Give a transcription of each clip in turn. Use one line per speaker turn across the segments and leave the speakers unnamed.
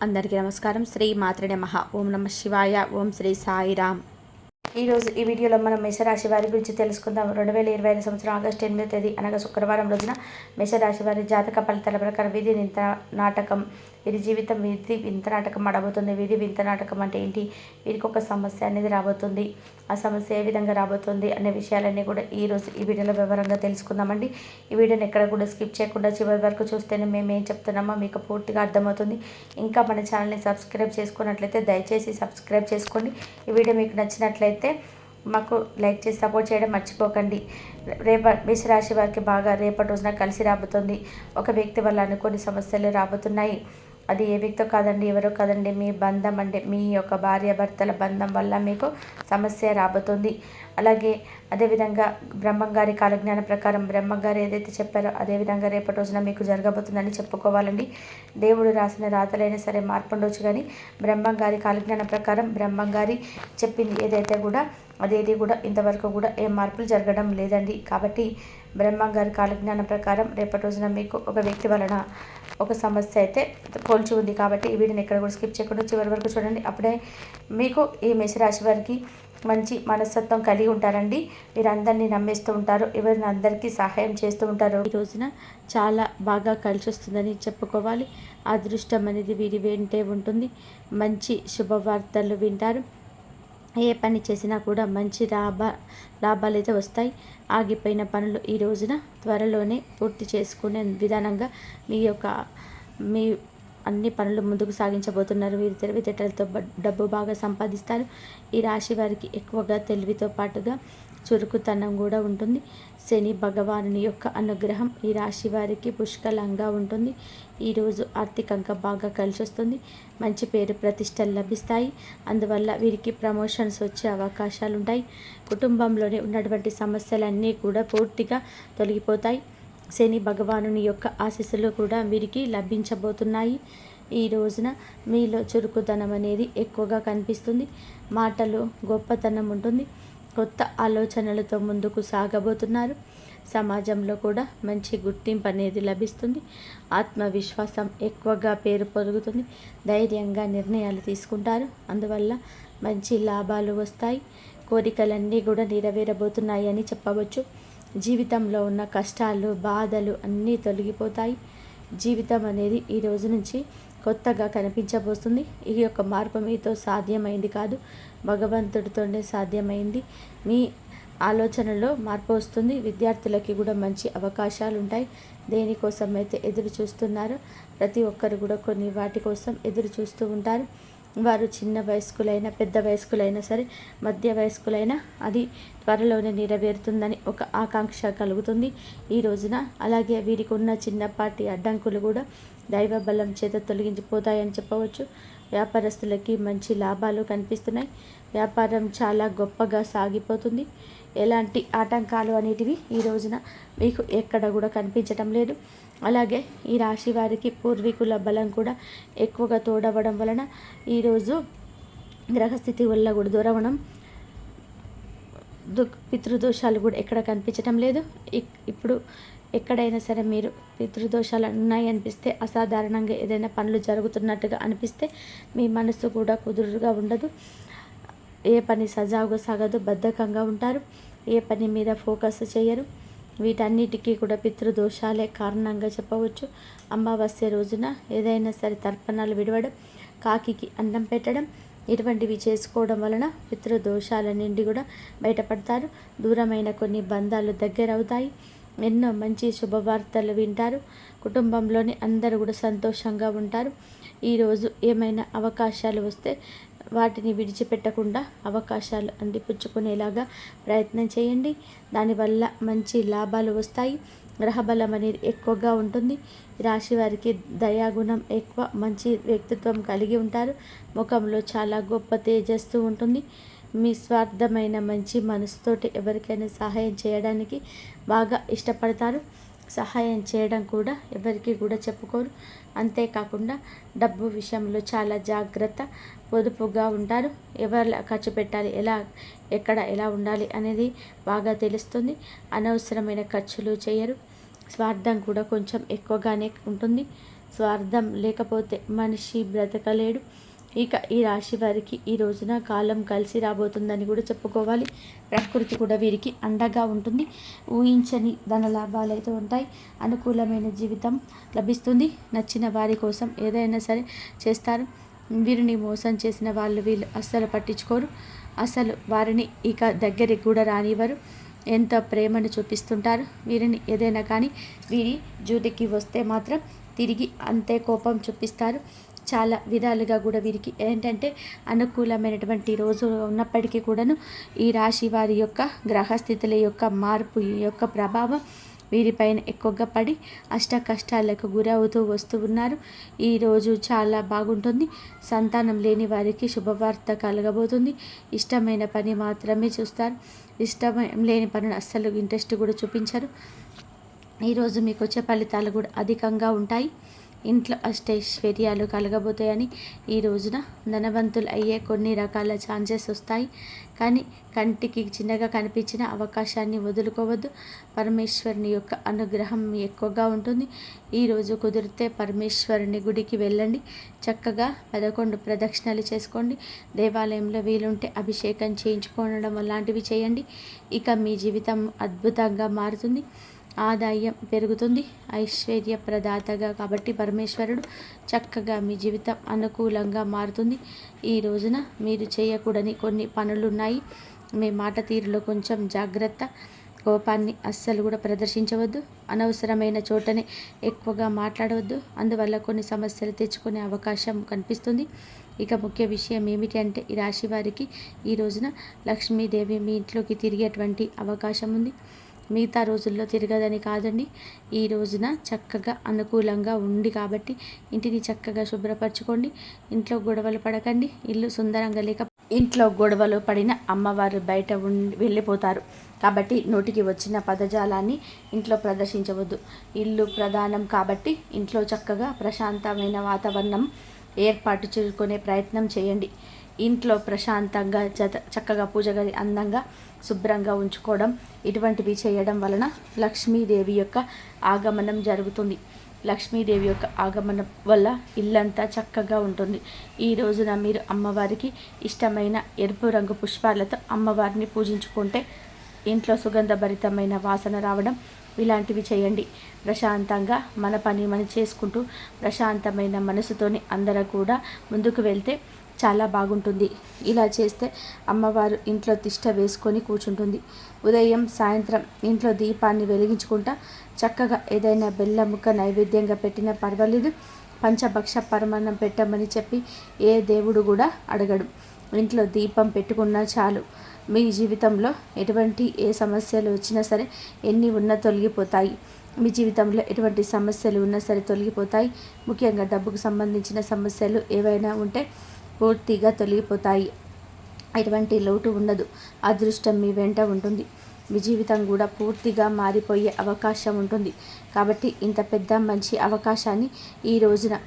అందరికీ నమస్కారం. శ్రీ మాత్రే నమః. ఓం నమః శివాయ. ఓం శ్రీ సాయిరామ్. ఈరోజు ఈ వీడియోలో మనం మేషరాశి వారి గురించి తెలుసుకుందాం. 2025 సంవత్సరం ఆగస్టు 8వ తేదీ అనగా శుక్రవారం రోజున మేషరాశి వారి జాతక ఫలితాల ప్రకారం విధి వింత నాటకం, వీరి జీవితం విధి వింత నాటకం ఆడబోతుంది. విధి వింత నాటకం అంటే ఏంటి, వీరికి ఒక సమస్య అనేది రాబోతుంది. ఆ సమస్య ఏ విధంగా రాబోతుంది అనే విషయాలన్నీ కూడా ఈరోజు ఈ వీడియోలో వివరంగా తెలుసుకుందామండి. ఈ వీడియోని ఎక్కడ కూడా స్కిప్ చేయకుండా చివరి వరకు చూస్తేనే మేము ఏం చెప్తున్నామో మీకు పూర్తిగా అర్థమవుతుంది. ఇంకా మన ఛానల్ని సబ్స్క్రైబ్ చేసుకున్నట్లయితే దయచేసి సబ్స్క్రైబ్ చేసుకోండి. ఈ వీడియో మీకు నచ్చినట్లయితే మాకు లైక్ చేసి సపోర్ట్ చేయడం మర్చిపోకండి. మేషరాశి వారికి బాగా రేపటి రోజున కలిసి రాబోతుంది. ఒక వ్యక్తి వల్ల అనుకోని సమస్యలు రాబోతున్నాయి. అది ఏ వ్యక్తో కాదండి, ఎవరో కాదండి, మీ బంధం అంటే మీ యొక్క భార్యాభర్తల బంధం వల్ల మీకు సమస్య రాబోతుంది. అలాగే అదేవిధంగా బ్రహ్మంగారి కాలజ్ఞానం ప్రకారం బ్రహ్మంగారు ఏదైతే చెప్పారో అదేవిధంగా రేపటి రోజున మీకు జరగబోతుందని చెప్పుకోవాలండి. దేవుడు రాసిన రాతలైనా సరే మార్పు ఉండొచ్చు, కానీ బ్రహ్మంగారి కాలజ్ఞానం ప్రకారం బ్రహ్మంగారి చెప్పింది ఏదైతే కూడా అదేది కూడా ఇంతవరకు కూడా ఏ మార్పులు జరగడం లేదండి. కాబట్టి బ్రహ్మంగారి కాలజ్ఞానం ప్రకారం రేపటి రోజున మీకు ఒక వ్యక్తి వలన ఒక సమస్య అయితే పోల్చి ఉంది. కాబట్టి ఈ వీడియోని ఎక్కడ కూడా స్కిప్ చేయకుండా చివరి వరకు చూడండి. అప్పుడే మీకు ఈ మేషరాశి వారికి మంచి మనస్తత్వం కలిగి ఉంటారండి. వీరందరినీ నమ్మేస్తూ ఉంటారు, ఎవరిని అందరికీ సహాయం చేస్తూ ఉంటారు. ఈ రోజున చాలా బాగా కలిసి వస్తుందని చెప్పుకోవాలి. అదృష్టం అనేది వీరి వెంటే ఉంటుంది. మంచి శుభవార్తలు వింటారు. ఏ పని చేసినా కూడా మంచి లాభాలు అయితే వస్తాయి. ఆగిపోయిన పనులు ఈ రోజున త్వరలోనే పూర్తి చేసుకునే విధానంగా మీ అన్ని పనులు ముందుకు సాగించబోతున్నారు. వీరు తెలివితేటలతో డబ్బు బాగా సంపాదిస్తారు. ఈ రాశి వారికి ఎక్కువగా తెలివితో పాటుగా చురుకుతనం కూడా ఉంటుంది. శని భగవానుని యొక్క అనుగ్రహం ఈ రాశి వారికి పుష్కలంగా ఉంటుంది. ఈరోజు ఆర్థికంగా బాగా కలిసి వస్తుంది. మంచి పేరు ప్రతిష్టలు లభిస్తాయి. అందువల్ల వీరికి ప్రమోషన్స్ వచ్చే అవకాశాలు ఉంటాయి. కుటుంబంలోనే ఉన్నటువంటి సమస్యలన్నీ కూడా పూర్తిగా తొలగిపోతాయి. శని భగవానుని యొక్క ఆశీస్సులు కూడా వీరికి లభించబోతున్నాయి. ఈ రోజున మీలో చురుకుతనం అనేది ఎక్కువగా కనిపిస్తుంది. మాటలు గొప్పతనం ఉంటుంది. కొత్త ఆలోచనలతో ముందుకు సాగబోతున్నారు. సమాజంలో కూడా మంచి గుర్తింపు అనేది లభిస్తుంది. ఆత్మవిశ్వాసం ఎక్కువగా పేరు పొందుతుంది. ధైర్యంగా నిర్ణయాలు తీసుకుంటారు. అందువల్ల మంచి లాభాలు వస్తాయి. కోరికలన్నీ కూడా నెరవేరబోతున్నాయి అని చెప్పవచ్చు. జీవితంలో ఉన్న కష్టాలు బాధలు అన్నీ తొలగిపోతాయి. జీవితం అనేది ఈ రోజు నుంచి కొత్తగా కనిపించబోతుంది. ఈ యొక్క మార్పు మీతో సాధ్యమైంది కాదు, భగవంతుడితోనే సాధ్యమైంది. మీ ఆలోచనలో మార్పు వస్తుంది. విద్యార్థులకి కూడా మంచి అవకాశాలు ఉంటాయి. దేనికోసం అయితే ఎదురు చూస్తున్నారో ప్రతి ఒక్కరు కూడా కొన్ని వాటి కోసం ఎదురు చూస్తూ ఉంటారు. వారు చిన్న వయస్కులైనా పెద్ద వయస్కులైనా సరే మధ్య వయస్కులైనా అది త్వరలోనే నెరవేరుతుందని ఒక ఆకాంక్ష కలుగుతుంది ఈ రోజున. అలాగే వీరికి ఉన్న చిన్నపాటి అడ్డంకులు కూడా దైవ బలం చేత తొలగించిపోతాయని చెప్పవచ్చు. వ్యాపారస్తులకి మంచి లాభాలు కనిపిస్తున్నాయి. వ్యాపారం చాలా గొప్పగా సాగిపోతుంది. ఎలాంటి ఆటంకాలు అనేటివి ఈ రోజున మీకు ఎక్కడ కూడా కనిపించటం లేదు. అలాగే ఈ రాశి వారికి పూర్వీకుల బలం కూడా ఎక్కువగా తోడవడం వలన ఈరోజు గ్రహస్థితి వల్ల కూడా దూరవడం, పితృదోషాలు కూడా ఎక్కడ కనిపించటం లేదు. ఇప్పుడు ఎక్కడైనా సరే మీరు పితృదోషాలు ఉన్నాయి అనిపిస్తే, అసాధారణంగా ఏదైనా పనులు జరుగుతున్నట్టుగా అనిపిస్తే మీ మనసు కూడా కుదురుగా ఉండదు. ఏ పని సజావుగా సాగదు, బద్ధకంగా ఉంటారు. ఏ పని మీద ఫోకస్ చేయరు. వీటన్నిటికీ కూడా పితృదోషాలే కారణంగా చెప్పవచ్చు. అమావాస్య రోజున ఏదైనా సరే తర్పణాలు విడవడం, కాకికి అన్నం పెట్టడం ఇటువంటివి చేసుకోవడం వలన పితృదోషాల నుండి కూడా బయటపడతారు. దూరమైన కొన్ని బంధాలు దగ్గరవుతాయి. ఎన్నో మంచి శుభవార్తలు వింటారు. కుటుంబంలోని అందరూ కూడా సంతోషంగా ఉంటారు. ఈరోజు ఏమైనా అవకాశాలు వస్తే వాటిని విడిచిపెట్టకుండా అవకాశాలు అందిపుచ్చుకునేలాగా ప్రయత్నం చేయండి. దానివల్ల మంచి లాభాలు వస్తాయి. గ్రహబలం అనేది ఎక్కువగా ఉంటుంది. రాశి వారికి దయాగుణం ఎక్కువ, మంచి వ్యక్తిత్వం కలిగి ఉంటారు. ముఖంలో చాలా గొప్ప తేజస్సు ఉంటుంది. మీ స్వార్థమైన మంచి మనసుతోటి ఎవరికైనా సహాయం చేయడానికి బాగా ఇష్టపడతారు. సహాయం చేయడం కూడా ఎవరికి కూడా చెప్పుకోరు. అంతేకాకుండా డబ్బు విషయంలో చాలా జాగ్రత్త, పొదుపుగా ఉంటారు. ఎవరు ఖర్చు పెట్టాలి, ఎలా ఉండాలి అనేది బాగా తెలుస్తుంది. అనవసరమైన ఖర్చులు చేయరు. స్వార్థం కూడా కొంచెం ఎక్కువగానే ఉంటుంది. స్వార్థం లేకపోతే మనిషి బ్రతకలేడు. ఇక ఈ రాశి వారికి ఈ రోజున కాలం కలిసి రాబోతుందని కూడా చెప్పుకోవాలి. ప్రకృతి కూడా వీరికి అండగా ఉంటుంది. ఊహించని ధన లాభాలు అయితే ఉంటాయి. అనుకూలమైన జీవితం లభిస్తుంది. నచ్చిన వారి కోసం ఏదైనా సరే చేస్తారు. వీరిని మోసం చేసిన వీళ్ళు అస్సలు పట్టించుకోరు. అసలు వారిని ఇక దగ్గరికి కూడా రానివ్వరు. ఎంత ప్రేమను చూపిస్తుంటారు. వీరిని ఏదైనా కానీ వీరి జూటికి వస్తే మాత్రం తిరిగి అంతే కోపం చూపిస్తారు. చాలా విధాలుగా కూడా వీరికి ఏంటంటే అనుకూలమైనటువంటి రోజు ఉన్నప్పటికీ కూడాను ఈ రాశి వారి యొక్క గ్రహస్థితుల యొక్క మార్పు యొక్క ప్రభావం వీరిపైన ఎక్కువగా పడి అష్ట కష్టాలకు గురవుతూ వస్తూ ఉన్నారు. ఈరోజు చాలా బాగుంటుంది. సంతానం లేని వారికి శుభవార్త కలగబోతుంది. ఇష్టమైన పని మాత్రమే చూస్తారు. ఇష్టం లేని పనులు అస్సలు ఇంట్రెస్ట్ కూడా చూపించరు. ఈరోజు మీకు వచ్చే ఫలితాలు కూడా అధికంగా ఉంటాయి. ఇంట్లో అష్టైశ్వర్యాలు కలగబోతాయని ఈ రోజున ధనవంతులు అయ్యే కొన్ని రకాల ఛాన్సెస్ వస్తాయి. కానీ కంటికి చిన్నగా కనిపించిన అవకాశాన్ని వదులుకోవద్దు. పరమేశ్వరుని యొక్క అనుగ్రహం ఎక్కువగా ఉంటుంది. ఈరోజు కుదిరితే పరమేశ్వరుని గుడికి వెళ్ళండి. చక్కగా 11 ప్రదక్షిణలు చేసుకోండి. దేవాలయంలో వీలుంటే అభిషేకం చేయించుకోవడం లాంటివి చేయండి. ఇక మీ జీవితం అద్భుతంగా మారుతుంది. ఆదాయం పెరుగుతుంది. ఐశ్వర్య ప్రదాతగా కాబట్టి పరమేశ్వరుడు చక్కగా మీ జీవితం అనుకూలంగా మారుతుంది. ఈ రోజున మీరు చేయకూడని కొన్ని పనులు ఉన్నాయి. మీ మాట తీరులో కొంచెం జాగ్రత్త. కోపాన్ని అస్సలు కూడా ప్రదర్శించవద్దు. అనవసరమైన చోటనే ఎక్కువగా మాట్లాడవద్దు. అందువల్ల కొన్ని సమస్యలు తెచ్చుకునే అవకాశం కనిపిస్తుంది. ఇక ముఖ్య విషయం ఏమిటి అంటే ఈ రాశి వారికి ఈ రోజున లక్ష్మీదేవి మీ ఇంట్లోకి తిరిగేటువంటి అవకాశం ఉంది. మిగతా రోజుల్లో తిరగదని కాదండి. ఈ రోజున చక్కగా అనుకూలంగా ఉంది కాబట్టి ఇంటిని చక్కగా శుభ్రపరచుకోండి. ఇంట్లో గొడవలు పడకండి. ఇల్లు సుందరంగా లేక ఇంట్లో గొడవలు పడిన అమ్మవారు బయట వెళ్ళిపోతారు. కాబట్టి నోటికి వచ్చిన పదజాలాన్ని ఇంట్లో ప్రదర్శించవద్దు. ఇల్లు ప్రధానం కాబట్టి ఇంట్లో చక్కగా ప్రశాంతమైన వాతావరణం ఏర్పాటు చేసుకునే ప్రయత్నం చేయండి. ఇంట్లో ప్రశాంతంగా చక్కగా పూజ గది అందంగా శుభ్రంగా ఉంచుకోవడం ఇటువంటివి చేయడం వలన లక్ష్మీదేవి యొక్క ఆగమనం జరుగుతుంది. లక్ష్మీదేవి యొక్క ఆగమనం వల్ల ఇల్లంతా చక్కగా ఉంటుంది. ఈ రోజున మీరు అమ్మవారికి ఇష్టమైన ఎరుపు రంగు పుష్పాలతో అమ్మవారిని పూజించుకుంటే ఇంట్లో సుగంధభరితమైన వాసన రావడం ఇలాంటివి చేయండి. ప్రశాంతంగా మన పని మనం చేసుకుంటూ ప్రశాంతమైన మనసుతోని అందరూ కూడా ముందుకు వెళ్తే చాలా బాగుంటుంది. ఇలా చేస్తే అమ్మవారు ఇంట్లో తిష్ట వేసుకొని కూర్చుంటుంది. ఉదయం సాయంత్రం ఇంట్లో దీపాన్ని వెలిగించుకుంటా చక్కగా ఏదైనా బెల్లం ముక్క నైవేద్యంగా పెట్టినా పర్వాలేదు. పంచభక్ష పరమాన్నం పెట్టమని చెప్పి ఏ దేవుడు కూడా అడగడు. ఇంట్లో దీపం పెట్టుకున్నా చాలు. మీ జీవితంలో ఎటువంటి ఏ సమస్యలు వచ్చినా సరే ఎన్ని ఉన్నా తొలగిపోతాయి. మీ జీవితంలో ఎటువంటి సమస్యలు ఉన్నా సరే తొలగిపోతాయి. ముఖ్యంగా డబ్బుకు సంబంధించిన సమస్యలు ఏవైనా ఉంటే పూర్తిగా తొలగిపోతాయి. ఎటువంటి లోటు ఉండదు. అదృష్టం మీ వెంట ఉంటుంది. మీ జీవితం కూడా పూర్తిగా మారిపోయే అవకాశం ఉంటుంది. కాబట్టి ఇంత పెద్ద మంచి అవకాశాన్ని ఈ రోజున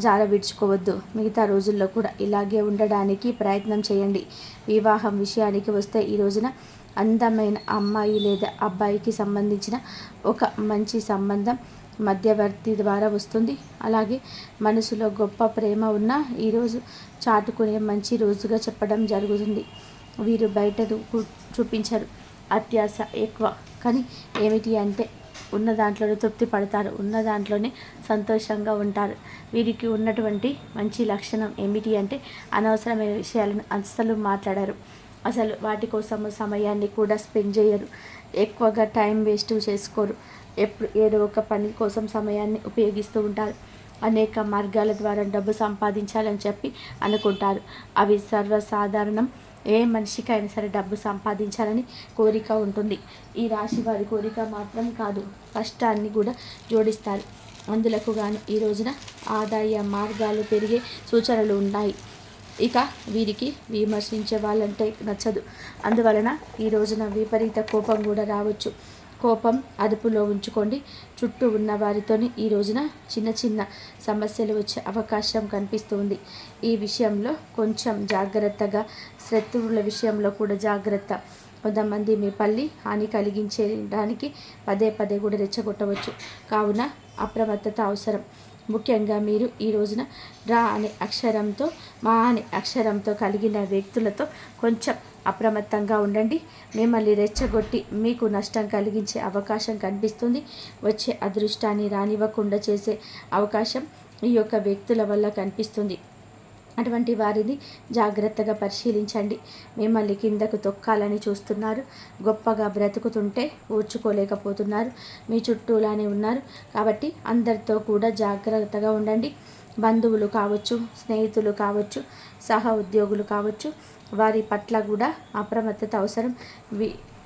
జారవిడ్చుకోవద్దు. మిగతా రోజుల్లో కూడా ఇలాగే ఉండడానికి ప్రయత్నం చేయండి. వివాహం విషయానికి వస్తే ఈ రోజున అందమైన అమ్మాయి లేదా అబ్బాయికి సంబంధించిన ఒక మంచి సంబంధం మధ్యవర్తి ద్వారా వస్తుంది. అలాగే మనసులో గొప్ప ప్రేమ ఉన్న ఈరోజు చాటుకునే మంచి రోజుగా చెప్పడం జరుగుతుంది. వీరు బయట చూపించరు. అత్యాశ ఎక్కువ. కానీ ఏమిటి అంటే ఉన్న దాంట్లోనే తృప్తి పడతారు. ఉన్న దాంట్లోనే సంతోషంగా ఉంటారు. వీరికి ఉన్నటువంటి మంచి లక్షణం ఏమిటి అంటే అనవసరమైన విషయాలను అస్సలు మాట్లాడరు. అసలు వాటి కోసం సమయాన్ని కూడా స్పెండ్ చేయరు. ఎక్కువగా టైం వేస్ట్ చేసుకోరు. ఎప్పుడు ఏదో ఒక పని కోసం సమయాన్ని ఉపయోగిస్తూ ఉంటారు. అనేక మార్గాల ద్వారా డబ్బు సంపాదించాలని చెప్పి అనుకుంటారు. అవి సర్వసాధారణం. ఏ మనిషికైనా సరే డబ్బు సంపాదించాలని కోరిక ఉంటుంది. ఈ రాశి వారి కోరిక మాత్రం కాదు, కష్టాన్ని కూడా జోడిస్తారు. అందులకు గాను ఈ రోజున ఆదాయ మార్గాలు పెరిగే సూచనలు ఉన్నాయి. ఇక వీరికి విమర్శించే వాళ్ళంటే నచ్చదు. అందువలన ఈ రోజున విపరీత కోపం కూడా రావచ్చు. కోపం అదుపులో ఉంచుకోండి. చుట్టూ ఉన్న వారితోని ఈ రోజున చిన్న చిన్న సమస్యలు వచ్చే అవకాశం కనిపిస్తుంది. ఈ విషయంలో కొంచెం జాగ్రత్తగా, శత్రువుల విషయంలో కూడా జాగ్రత్త. కొంతమంది మీ హాని కలిగించడానికి పదే పదే కూడా రెచ్చగొట్టవచ్చు. కావున అప్రమత్తత అవసరం. ముఖ్యంగా మీరు ఈ రోజున రా అనే అక్షరంతో, మా అనే అక్షరంతో కలిగిన వ్యక్తులతో కొంచెం అప్రమత్తంగా ఉండండి. మిమ్మల్ని రెచ్చగొట్టి మీకు నష్టం కలిగించే అవకాశం కనిపిస్తుంది. వచ్చే అదృష్టాన్ని రానివ్వకుండా చేసే అవకాశం ఈ యొక్క వ్యక్తుల వల్ల కనిపిస్తుంది. అటువంటి వారిని జాగ్రత్తగా పరిశీలించండి. మిమ్మల్ని కిందకు తొక్కాలని చూస్తున్నారు. గొప్పగా బ్రతుకుతుంటే ఓర్చుకోలేకపోతున్నారు. మీ చుట్టూలానే ఉన్నారు. కాబట్టి అందరితో కూడా జాగ్రత్తగా ఉండండి. బంధువులు కావచ్చు, స్నేహితులు కావచ్చు, సహ ఉద్యోగులు కావచ్చు, వారి పట్ల కూడా అప్రమత్తత అవసరం.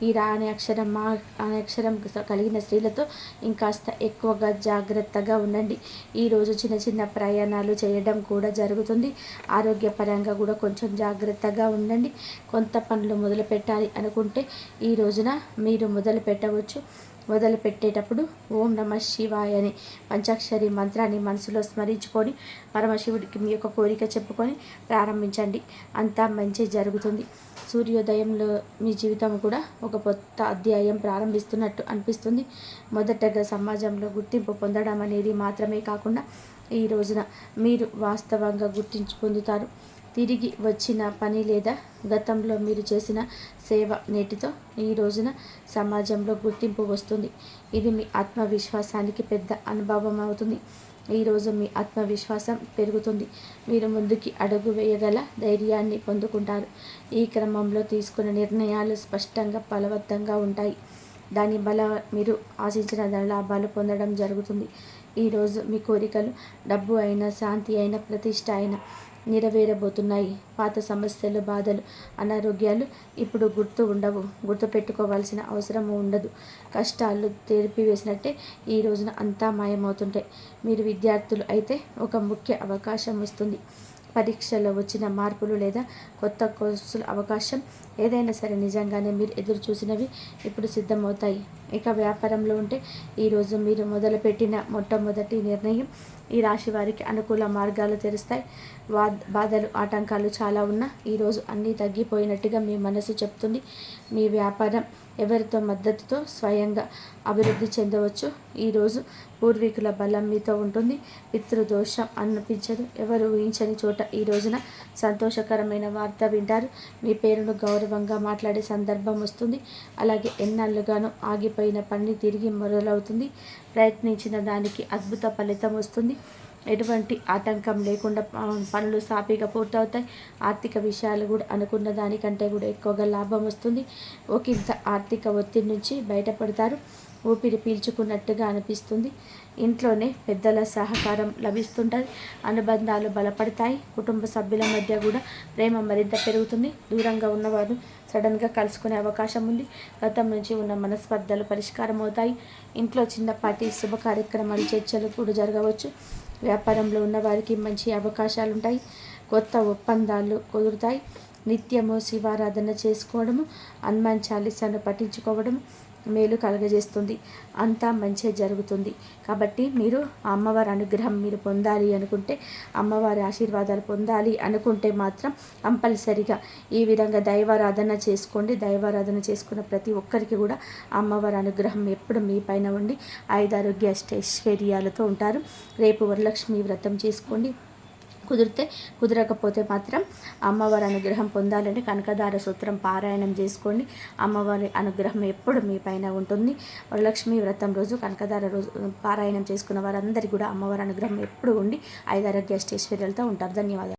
ఈ రా అనే అక్షరం, మా అనే అక్షరం కలిగిన స్త్రీలతో ఇంకాస్త ఎక్కువగా జాగ్రత్తగా ఉండండి. ఈరోజు చిన్న చిన్న ప్రయాణాలు చేయడం కూడా జరుగుతుంది. ఆరోగ్యపరంగా కూడా కొంచెం జాగ్రత్తగా ఉండండి. కొంత పనులు మొదలు పెట్టాలి అనుకుంటే ఈ రోజున మీరు మొదలు పెట్టవచ్చు. మొదలు పెట్టేటప్పుడు ఓం నమ శివాయ అని పంచాక్షరి మంత్రాన్ని మనసులో స్మరించుకొని పరమశివుడికి మీ యొక్క కోరిక చెప్పుకొని ప్రారంభించండి. అంతా మంచి జరుగుతుంది. సూర్యోదయంలో మీ జీవితం కూడా ఒక కొత్త అధ్యాయం ప్రారంభిస్తున్నట్టు అనిపిస్తుంది. మొదటగా సమాజంలో గుర్తింపు పొందడం అనేది మాత్రమే కాకుండా ఈ రోజున మీరు వాస్తవంగా గుర్తింపు పొందుతారు. తిరిగి వచ్చిన పని లేదా గతంలో మీరు చేసిన సేవ నేటితో ఈ రోజున సమాజంలో గుర్తింపు వస్తుంది. ఇది మీ ఆత్మవిశ్వాసానికి పెద్ద అనుభవం అవుతుంది. ఈరోజు మీ ఆత్మవిశ్వాసం పెరుగుతుంది. మీరు ముందుకి అడుగు వేయగల ధైర్యాన్ని పొందుకుంటారు. ఈ క్రమంలో తీసుకున్న నిర్ణయాలు స్పష్టంగా బలవంతంగా ఉంటాయి. దాని బల మీరు ఆశించిన లాభాలు పొందడం జరుగుతుంది. ఈరోజు మీ కోరికలు డబ్బు అయినా, శాంతి అయినా, ప్రతిష్ట అయినా నెరవేరబోతున్నాయి. పాత సమస్యలు, బాధలు, అనారోగ్యాలు ఇప్పుడు గుర్తు పెట్టుకోవాల్సిన అవసరం ఉండదు. కష్టాలు తెరిపివేసినట్టే ఈ రోజున అంతా మాయమవుతుంటాయి. మీరు విద్యార్థులు అయితే ఒక ముఖ్య అవకాశం వస్తుంది. పరీక్షలో వచ్చిన మార్పులు లేదా కొత్త కోర్సుల అవకాశం ఏదైనా సరే నిజంగానే మీరు ఎదురు చూసినవి ఇప్పుడు సిద్ధమవుతాయి. ఇక వ్యాపారంలో ఉంటే ఈరోజు మీరు మొదలుపెట్టిన మొట్టమొదటి నిర్ణయం ఈ రాశి వారికి అనుకూల మార్గాలు తెరుస్తాయి. బాధలు, ఆటంకాలు చాలా ఉన్నా ఈరోజు అన్నీ తగ్గిపోయినట్టుగా మీ మనసు చెప్తుంది. మీ వ్యాపారం ఎవరితో మద్దతుతో స్వయంగా అభివృద్ధి చెందవచ్చు. ఈరోజు పూర్వీకుల బలం మీతో ఉంటుంది. పితృదోషం అనిపించదు. ఎవరు ఊహించని చోట ఈ రోజున సంతోషకరమైన వార్త వింటారు. మీ పేరును గౌరవంగా మాట్లాడే సందర్భం వస్తుంది. అలాగే ఎన్నాళ్ళుగానో ఆగిపోయిన పని తిరిగి మొదలవుతుంది. ప్రయత్నించిన దానికి అద్భుత ఫలితం వస్తుంది. ఎటువంటి ఆటంకం లేకుండా పనులు సాఫీగా పూర్తవుతాయి. ఆర్థిక విషయాలు కూడా అనుకున్న దానికంటే కూడా ఎక్కువగా లాభం వస్తుంది. ఒకంత ఆర్థిక ఒత్తిడి నుంచి బయటపడతారు. ఊపిరి పీల్చుకున్నట్టుగా అనిపిస్తుంది. ఇంట్లోనే పెద్దల సహకారం లభిస్తుంటుంది. అనుబంధాలు బలపడతాయి. కుటుంబ సభ్యుల మధ్య కూడా ప్రేమ మరింత పెరుగుతుంది. దూరంగా ఉన్నవారు సడన్గా కలుసుకునే అవకాశం ఉంది. గతం నుంచి ఉన్న మనస్పర్ధలు పరిష్కారం అవుతాయి. ఇంట్లో చిన్నపాటి శుభ కార్యక్రమాలు, చర్చలు కూడా జరగవచ్చు. వ్యాపారంలో ఉన్నవారికి మంచి అవకాశాలు ఉంటాయి. కొత్త ఒప్పందాలు కుదురుతాయి. నిత్యము శివారాధన చేసుకోవడము, హనుమాన్ చాలీసాను పఠించుకోవడము మేలు కలగజేస్తుంది. అంతా మంచి జరుగుతుంది. కాబట్టి మీరు ఆ అమ్మవారి అనుగ్రహం మీరు పొందాలి అనుకుంటే, అమ్మవారి ఆశీర్వాదాలు పొందాలి అనుకుంటే మాత్రం కంపల్సరిగా ఈ విధంగా దైవారాధన చేసుకోండి. దైవారాధన చేసుకున్న ప్రతి ఒక్కరికి కూడా అమ్మవారి అనుగ్రహం ఎప్పుడు మీ పైన ఉండి ఆయుధారోగ్య ఐశ్వర్యాలతో ఉంటారు. రేపు వరలక్ష్మి వ్రతం చేసుకోండి. కుదరకపోతే మాత్రం అమ్మవారి అనుగ్రహం పొందాలంటే కనకదార సూత్రం పారాయణం చేసుకోండి. అమ్మవారి అనుగ్రహం ఎప్పుడు మీ పైన ఉంటుంది. వరలక్ష్మి వ్రతం రోజు కనకదార రోజు పారాయణం చేసుకున్న వారందరికీ కూడా అమ్మవారి అనుగ్రహం ఎప్పుడు ఉండి ఐదారోగ్య ఐశ్వర్యాలతో ఉంటారు. ధన్యవాదాలు.